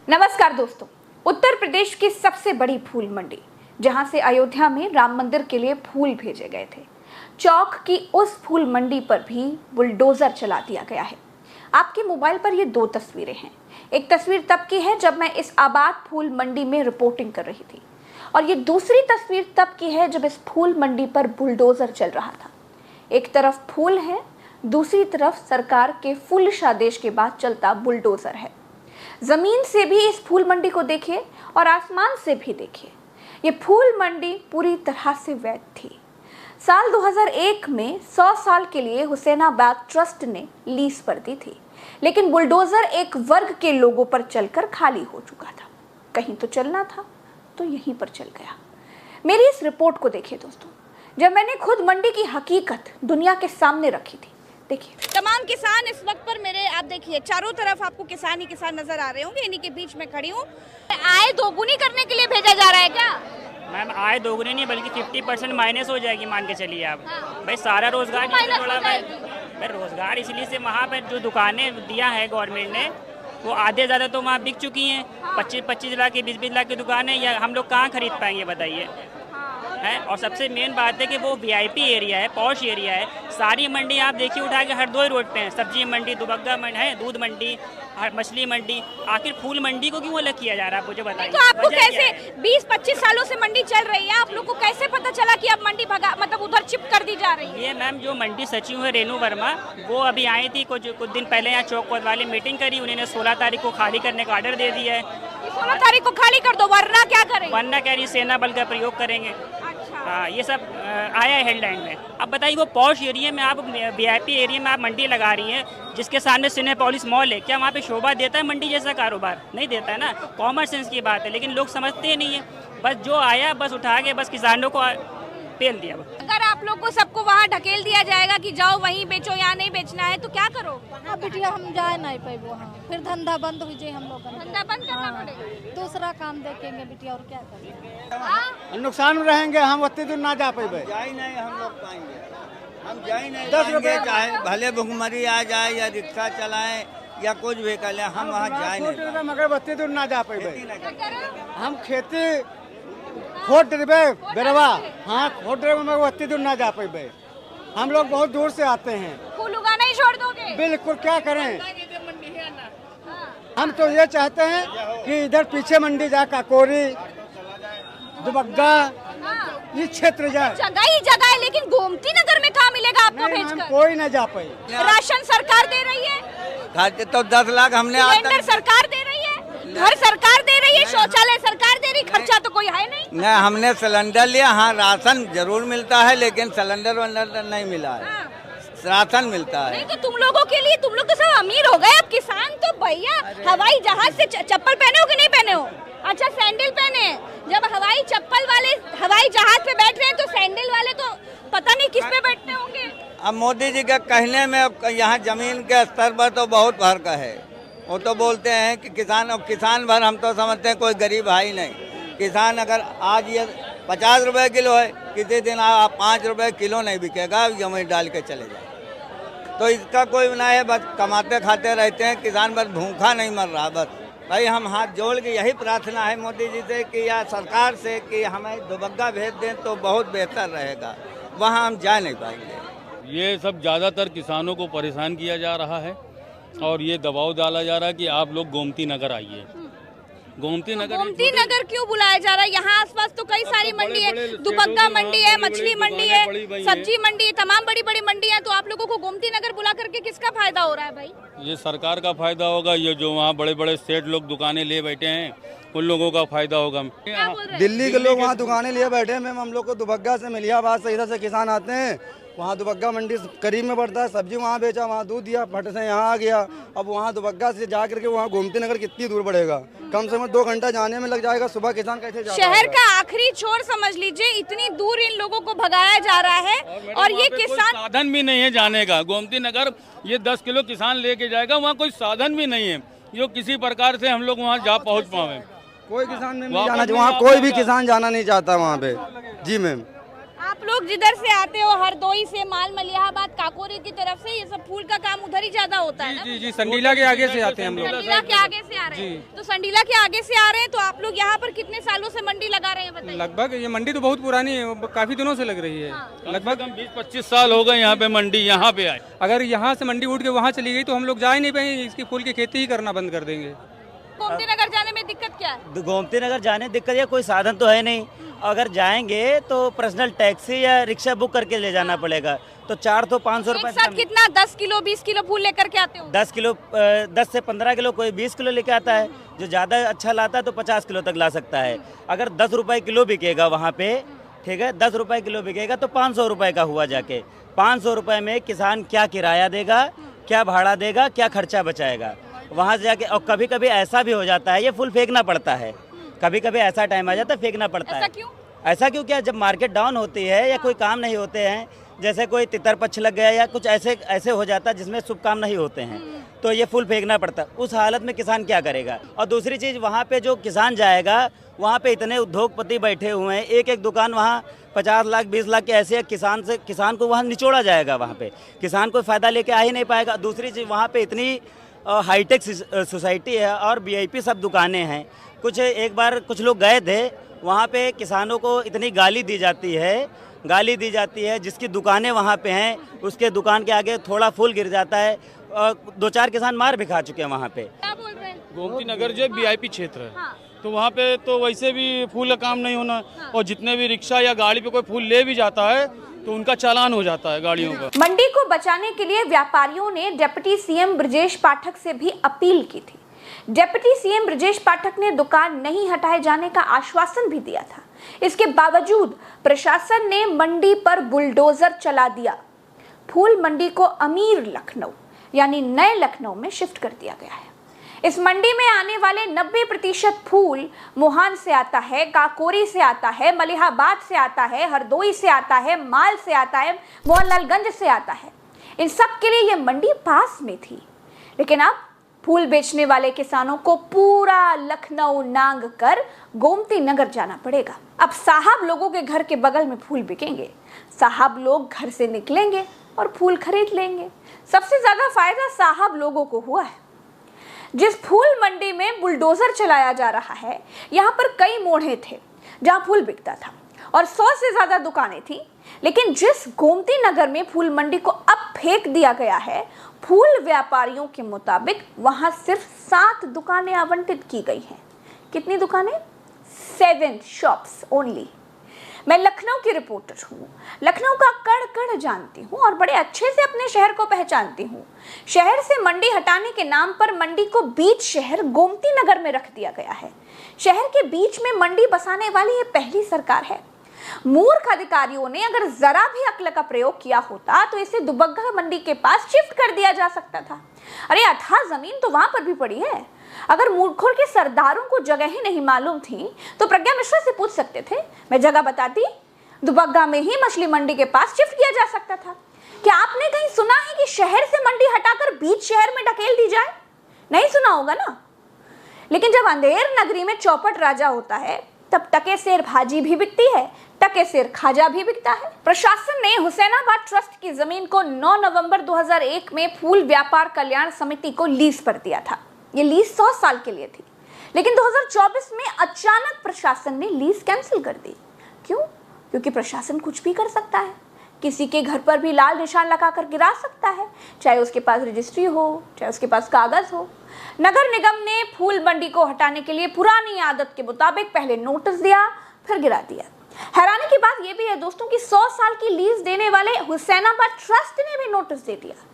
नमस्कार दोस्तों, उत्तर प्रदेश की सबसे बड़ी फूल मंडी जहां से अयोध्या में राम मंदिर के लिए फूल भेजे गए थे, चौक की उस फूल मंडी पर भी बुलडोजर चला दिया गया है। आपके मोबाइल पर ये दो तस्वीरें हैं। एक तस्वीर तब की है जब मैं इस आबाद फूल मंडी में रिपोर्टिंग कर रही थी और ये दूसरी तस्वीर तब की है जब इस फूल मंडी पर बुलडोजर चल रहा था। एक तरफ फूल है, दूसरी तरफ सरकार के फुलिश आदेश के बाद चलता बुलडोजर है। जमीन से भी इस फूल मंडी को देखिए और आसमान से भी देखिए, ये फूल मंडी पूरी तरह से वैध थी। साल 2001 में 100 साल के लिए हुसैनाबाद ट्रस्ट ने लीज पर दी थी, लेकिन बुलडोजर एक वर्ग के लोगों पर चलकर खाली हो चुका था। कहीं तो चलना था तो यहीं पर चल गया। मेरी इस रिपोर्ट को देखिए दोस्तों, जब मैंने खुद मंडी की हकीकत दुनिया के सामने रखी थी। देखिए, तमाम किसान इस वक्त पर मेरे, आप देखिए चारों तरफ आपको किसान ही किसान नजर आ रहे होंगे। इन्हीं के बीच में खड़ी हूँ। आय दोगुनी करने के लिए भेजा जा रहा है क्या? मैम, आय दोगुनी नहीं बल्कि 50% माइनस हो जाएगी, मान के चलिए आप। भाई सारा रोजगार भाई रोजगार इसलिए से वहाँ पर जो दुकानें दिया है गवर्नमेंट ने, वो आधे ज़्यादा तो वहाँ बिक चुकी हैं। 25-25 लाख की 20-20 लाख की दुकानें, या हम लोग कहाँ खरीद पाएंगे बताइए है। और सबसे मेन बात है कि वो वीआईपी एरिया है, पॉश एरिया है। सारी मंडी आप देखिए उठा के हरदोई रोड पे हैं। सब्जी मंडी, दुबग्गा मंडी है, दूध मंडी, मछली मंडी। आखिर फूल मंडी को क्यों अलग किया जा रहा है, आप मुझे बताइए। तो आपको कैसे 20-25 सालों से मंडी चल रही है, आप लोग को कैसे पता चला कि अब मंडी मतलब उधर चिप कर दी जा रही है? ये मैम, जो मंडी सचिव है रेणु वर्मा, वो अभी आई थी कुछ दिन पहले यहाँ चौक वाले मीटिंग करी। उन्होंने 16 तारीख को खाली करने का ऑर्डर दे दिया है। 16 तारीख को खाली कर दो, वरना क्या करेंगे? वरना कह रही सेना बल का प्रयोग करेंगे। हाँ, ये सब आया है हेडलाइन में। अब बताइए, वो पॉश एरिया में आप, वीआईपी एरिया में आप मंडी लगा रही हैं, जिसके सामने सिनेपोलिस मॉल है। क्या वहाँ पे शोभा देता है मंडी जैसा कारोबार? नहीं देता है ना। कॉमन सेंस की बात है, लेकिन लोग समझते नहीं है। बस जो आया बस उठा के बस किसानों को पेल दिया। अगर आप लोग को सबको वहाँ ढकेल दिया जाएगा कि जाओ वहीं बेचो, यहाँ नहीं बेचना है, तो क्या करो? अब बिटिया हम जा नहीं पाए वहाँ, फिर धंधा बंद हो जाए। हम लोग धंधा बंद करना पड़ेगा, दूसरा काम देखेंगे बिटिया, और क्या करेंगे। नुकसान में रहेंगे हम, उतनी दूर ना जा पाए। जा ही नहीं हम लोग पाएंगे, हम जा ही नहीं 10 रुपये, चाहे भले भुखमरी आ जाए या रिक्शा चलाएं या कुछ भी कर लें, हम वहाँ जा नहीं। मगर उतनी दूर ना जा पाए। हम खेती खोट रहे बेरवा, हाँ खोट रहे, मगर उतनी दूर ना जा पाए। हम लोग बहुत दूर से आते हैं। फूल उगाना ही छोड़ दोगे? बिल्कुल, क्या करें। हम तो ये चाहते हैं कि इधर पीछे मंडी जाए, काकोरी, दुबग्गा, ये क्षेत्र जाए। जगह ही जगह है, लेकिन गोमती नगर में कहाँ मिलेगा आपको भेजकर? कोई न जा पाई। राशन सरकार दे रही है, खाते तो 10 लाख हमने सिलेंडर सरकार दे रही है, घर सरकार दे रही है, शौचालय सरकार दे रही, खर्चा तो कोई है नहीं। नहीं, हमने सिलेंडर लिया। हाँ, राशन जरूर मिलता है, लेकिन सिलेंडर वलेंडर नहीं मिला है। राशन मिलता है। नहीं तो तुम लोगों के लिए, तुम लोग तो सब अमीर हो गए। अब किसान तो भैया हवाई जहाज से चप्पल पहने हो कि नहीं पहने हो? अच्छा, सैंडल पहने। जब हवाई चप्पल वाले हवाई जहाज पे बैठ रहे हैं, तो सैंडल वाले तो पता नहीं किस पे बैठते होंगे। अब मोदी जी के कहने में यहाँ जमीन के स्तर पर तो बहुत फर्क है। वो तो बोलते हैं कि किसान, अब किसान भर हम तो समझते हैं कोई गरीब है ही नहीं। किसान अगर आज ये 50 रुपए किलो है, किसी दिन आप 5 रुपए किलो नहीं बिकेगा, जमीन डाल के चले जाए तो इसका कोई ना है। बस कमाते खाते रहते हैं, किसान बस भूखा नहीं मर रहा। बस भाई हम हाथ जोड़ के यही प्रार्थना है मोदी जी से कि या सरकार से कि हमें दुबग्गा भेज दें तो बहुत बेहतर रहेगा। वहाँ हम जा नहीं पाएंगे। ये सब ज़्यादातर किसानों को परेशान किया जा रहा है और ये दबाव डाला जा रहा है कि आप लोग गोमती नगर आइए। गोमती नगर क्यों बुलाया जा रहा है? यहाँ आसपास तो कई सारी मंडी है, दुबग्गा मंडी है, मछली मंडी है, सब्जी मंडी है, तमाम बड़ी बड़ी मंडी है। तो आप लोगों को गोमती नगर बुला करके किसका फायदा हो रहा है भाई? ये सरकार का फायदा होगा। ये जो वहाँ बड़े बड़े सेठ लोग दुकानें ले बैठे हैं, उन लोगों का फायदा होगा। दिल्ली के लोग वहाँ दुकानें लिए बैठे हैं। मैम, हम लोग को दुबग्गा से मलियाबाद से इधर से किसान आते हैं, वहाँ दुबग्गा मंडी करीब में पड़ता है। सब्जी वहाँ बेचा, वहाँ दूध दिया, फट से यहाँ आ गया। अब वहाँ दुबग्गा से जा करके वहाँ गोमती नगर कितनी दूर पड़ेगा? कम से कम 2 घंटा जाने में लग जाएगा। सुबह किसान कैसे जाएगा? शहर का आखिरी छोर समझ लीजिए, इतनी दूर इन लोगों को भगाया जा रहा है। और ये किसान, साधन भी नहीं है जाने का। गोमती नगर ये 10 किलो किसान लेके जाएगा, वहाँ कोई साधन भी नहीं है जो किसी प्रकार से हम लोग वहाँ जा पहुँच पावे। कोई किसान नहीं जाना, वहाँ कोई भी किसान जाना नहीं चाहता वहाँ पे। जी मैम, आप लोग जिधर से आते हो, हरदोई से, माल मलियाबाद, काकोरी की तरफ से, ये सब फूल का काम उधर ही ज्यादा होता है ना? जी, संडीला के आगे से आते हैं हम लोग। संडीला के आगे से आ रहे हैं, तो संडीला के आगे से आ रहे हैं, तो आप लोग यहाँ पर कितने सालों से मंडी लगा रहे हैं बताइए? लगभग ये मंडी तो बहुत पुरानी है, काफी दिनों से लग रही है। लगभग 20-25 साल हो गए यहाँ पे मंडी यहाँ पे आए। अगर यहाँ से मंडी उठ के वहाँ चली गई तो हम लोग जा ही नहीं पाएंगे, इसकी फूल की खेती ही करना बंद कर देंगे। गोमती नगर जाने में दिक्कत क्या है? गोमती नगर जाने दिक्कत या कोई साधन तो है नहीं। अगर जाएंगे तो पर्सनल टैक्सी या रिक्शा बुक करके ले जाना पड़ेगा, तो 400-500 एक साथ कितना 10 किलो 20 किलो फूल लेकर के आते हो? 10 से 15 किलो, कोई 20 किलो लेके आता है। जो ज़्यादा अच्छा लाता है तो 50 किलो तक ला सकता है। अगर 10 रुपए किलो बिकेगा वहाँ पे, ठीक है, 10 रुपए किलो बिकेगा तो 500 रुपए का हुआ जाके। 500 रुपए में किसान क्या किराया देगा, क्या भाड़ा देगा, क्या खर्चा बचाएगा वहाँ से जाके। और कभी कभी ऐसा भी हो जाता है, ये फूल फेंकना पड़ता है। कभी कभी ऐसा टाइम आ जाता है फेंकना पड़ता है। ऐसा क्यों? क्या जब मार्केट डाउन होती है या कोई काम नहीं होते हैं, जैसे कोई तितर पक्ष लग गया या कुछ ऐसे हो जाता है जिसमें शुभ काम नहीं होते हैं, तो ये फूल फेंकना पड़ता है। उस हालत में किसान क्या करेगा? और दूसरी चीज़, वहाँ पे जो किसान जाएगा वहाँ पे इतने उद्योगपति बैठे हुए हैं, एक एक दुकान वहाँ 50 लाख 20 लाख के ऐसे किसान को वहाँ निचोड़ा जाएगा। वहाँ पे किसान कोई फ़ायदा लेके आ ही नहीं पाएगा। दूसरी चीज़, वहाँ पे इतनी हाईटेक सोसाइटी है और VIP सब दुकानें हैं। एक बार कुछ लोग गए थे, वहाँ पे किसानों को इतनी गाली दी जाती है, जिसकी दुकानें वहाँ पे हैं उसके दुकान के आगे थोड़ा फूल गिर जाता है। 2-4 किसान मार भी खा चुके हैं वहाँ पे। क्या बोल रहे हैं? गोमती नगर जो VIP क्षेत्र है, तो वहाँ पे तो वैसे भी फूल का काम नहीं होना, और जितने भी रिक्शा या गाड़ी पे कोई फूल ले भी जाता है तो उनका चालान हो जाता है गाड़ियों का। मंडी को बचाने के लिए व्यापारियों ने डिप्टी सीएम ब्रजेश पाठक से भी अपील की थी। डिप्टी सीएम ब्रजेश पाठक ने दुकान नहीं हटाए जाने का आश्वासन भी दिया था। इसके बावजूद प्रशासन ने मंडी पर बुलडोजर चला दिया। फूल मंडी को अमीर लखनऊ यानी नए लखनऊ में शिफ्ट कर दिया गया है। इस मंडी में आने वाले 90% फूल मुहान से आता है, काकोरी से आता है, मलिहाबाद से आता है, हरदोई से आता है, माल से आता है, मोहनलालगंज से आता है। इन सब के लिए यह मंडी पास में थी, लेकिन अब फूल बेचने वाले किसानों को पूरा लखनऊ नांग कर गोमती नगर जाना पड़ेगा। अब साहब लोगों के घर के बगल में फूल बिकेंगे, साहब लोग घर से निकलेंगे और फूल खरीद लेंगे। सबसे ज्यादा फायदा साहब लोगों को हुआ है। जिस फूल मंडी में बुलडोजर चलाया जा रहा है, यहाँ पर कई मोड़े थे जहाँ फूल बिकता था और 100 से ज्यादा दुकानें थी, लेकिन जिस गोमती नगर में फूल मंडी को अब फेंक दिया गया है, फूल व्यापारियों के मुताबिक वहां सिर्फ 7 दुकानें आवंटित की गई हैं। कितनी दुकानें? 7 शॉप्स ओनली। मैं लखनऊ की रिपोर्टर हूँ, लखनऊ का कण कण जानती हूँ और बड़े अच्छे से अपने शहर को पहचानती हूँ। शहर से मंडी हटाने के नाम पर मंडी को बीच शहर गोमती नगर में रख दिया गया है। शहर के बीच में मंडी बसाने वाली ये पहली सरकार है। मूर्ख अधिकारियों ने अगर जरा भी अक्ल का प्रयोग किया होता तो इसे दुबग्गा मंडी के पास शिफ्ट कर दिया जा सकता था। अरे अथाह जमीन तो वहां पर भी पड़ी है। अगर मूर्खों के सरदारों को जगह ही नहीं मालूम थी तो प्रज्ञा मिश्रा से पूछ सकते थे, मैं जगह बताती, दुबग्गा में ही मछली मंडी के पास शिफ्ट किया जा सकता था। क्या आपने कहीं सुना है कि शहर से मंडी हटाकर बीच शहर में ढकेल दी जाए? नहीं सुना होगा ना। लेकिन जब अंधेर नगरी में चौपट राजा होता है तब टके सेर भाजी भी बिकती है, टके सेर खाजा भी बिकता है। प्रशासन ने हुसैनाबाद ट्रस्ट की जमीन को 9 नवंबर 2001 में फूल व्यापार कल्याण समिति को लीज पर दिया था। ये लीज 100 साल के लिए थी, लेकिन 2024 में अचानक प्रशासन ने लीज कैंसिल कर दी। क्यों? क्योंकि प्रशासन कुछ भी कर सकता है, किसी के घर पर भी लाल निशान लगाकर गिरा सकता है, चाहे उसके पास रजिस्ट्री हो, चाहे उसके पास कागज हो। नगर निगम ने फूल मंडी को हटाने के लिए पुरानी आदत के मुताबिक पहले नोटिस दिया, फिर गिरा दिया। हैरानी की बात यह भी है दोस्तों कि 100 साल की लीज देने वाले हुसैनाबाद ट्रस्ट ने भी नोटिस दे दिया।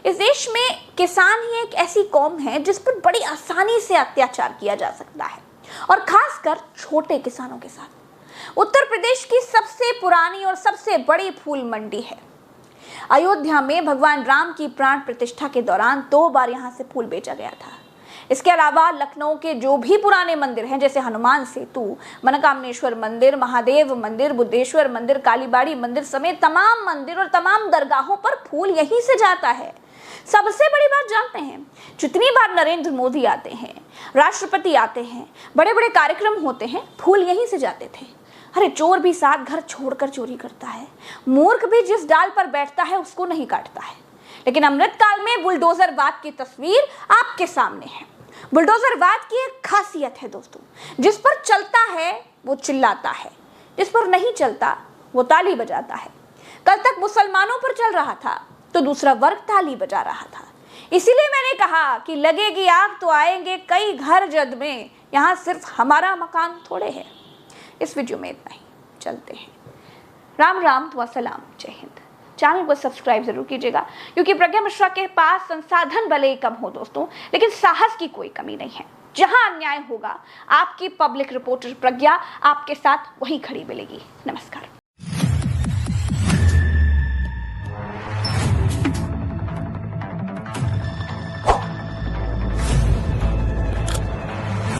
इस देश में किसान ही एक ऐसी कौम है जिस पर बड़ी आसानी से अत्याचार किया जा सकता है, और खासकर छोटे किसानों के साथ। उत्तर प्रदेश की सबसे पुरानी और सबसे बड़ी फूल मंडी है। अयोध्या में भगवान राम की प्राण प्रतिष्ठा के दौरान 2 बार यहाँ से फूल बेचा गया था। इसके अलावा लखनऊ के जो भी पुराने मंदिर हैं, जैसे हनुमान सेतु, मनकामनेश्वर मंदिर, महादेव मंदिर, बुद्धेश्वर मंदिर, कालीबाड़ी मंदिर समेत तमाम मंदिर और तमाम दरगाहों पर फूल यहीं से जाता है। सबसे बड़ी बात जानते हैं, जितनी बार नरेंद्र मोदी आते हैं, राष्ट्रपति आते हैं, बड़े बड़े कार्यक्रम होते हैं, फूल यहीं से जाते थे। अरे चोर भी 7 घर छोड़कर चोरी करता है, मूर्ख भी जिस डाल पर बैठता है उसको नहीं काटता है। लेकिन अमृतकाल में बुलडोजर बात की तस्वीर आपके सामने है। बुलडोजरवाद की एक खासियत है दोस्तों, जिस पर चलता है वो चिल्लाता है, जिस पर नहीं चलता वो ताली बजाता है। कल तक मुसलमानों पर चल रहा था तो दूसरा वर्ग ताली बजा रहा था। इसीलिए मैंने कहा कि लगेगी आग तो आएंगे कई घर जद में, यहाँ सिर्फ हमारा मकान थोड़े है। इस वीडियो में इतना ही, चलते हैं। राम राम तो सलाम, जय हिंद। चैनल को सब्सक्राइब जरूर कीजिएगा, क्योंकि प्रज्ञा मिश्रा के पास संसाधन भले ही कम हो दोस्तों, लेकिन साहस की कोई कमी नहीं है। जहां अन्याय होगा आपकी पब्लिक रिपोर्टर प्रज्ञा आपके साथ वहीं खड़ी मिलेगी। नमस्कार।